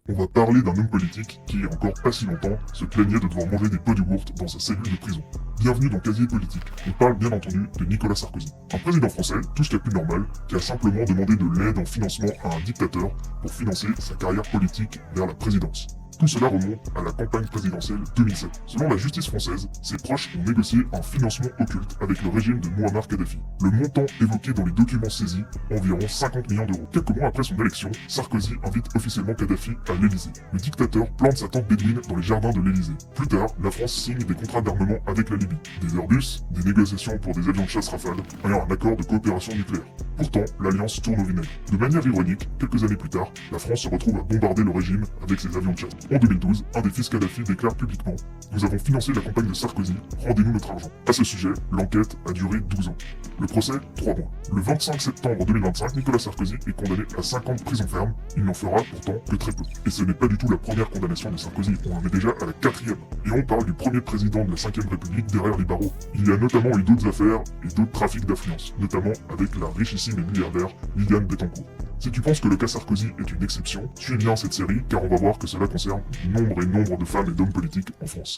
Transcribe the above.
On va parler d'un homme politique qui, il y a encore pas si longtemps, se plaignait de devoir manger des pots d'yogourt dans sa cellule de prison. Bienvenue dans Casier Politique. On parle bien entendu de Nicolas Sarkozy. Un président français, tout ce qu'il y a de plus normal, qui a simplement demandé de l'aide en financement à un dictateur pour financer sa carrière politique vers la présidence. Tout cela remonte à la campagne présidentielle 2007. Selon la justice française, ses proches ont négocié un financement occulte avec le régime de Mouammar Kadhafi. Le montant évoqué dans les documents saisis, environ 50 millions d'euros. Quelques mois après son élection, Sarkozy invite officiellement Kadhafi à l'Élysée. Le dictateur plante sa tente bédouine dans les jardins de l'Élysée. Plus tard, la France signe des contrats d'armement avec la Libye. Des Airbus, des négociations pour des avions de chasse Rafale, et un accord de coopération nucléaire. Pourtant, l'alliance tourne au vinaigre. De manière ironique, quelques années plus tard, la France se retrouve à bombarder le régime avec ses avions de chasse. En 2012, un des fils Kadhafi déclare publiquement « Nous avons financé la campagne de Sarkozy, rendez-nous notre argent ». À ce sujet, l'enquête a duré 12 ans. Le procès, 3 mois. Le 25 septembre 2025, Nicolas Sarkozy est condamné à 5 ans de prison ferme. Il n'en fera pourtant que très peu. Et ce n'est pas du tout la première condamnation de Sarkozy, on en est déjà à la 4e. Et on parle du premier président de la 5e République derrière les barreaux. Il y a notamment eu d'autres affaires et d'autres trafics d'influence, notamment avec la richissime et milliardaire Liliane Bettencourt. Si tu penses que le cas Sarkozy est une exception, suis bien cette série car on va voir que cela concerne nombre et nombre de femmes et d'hommes politiques en France.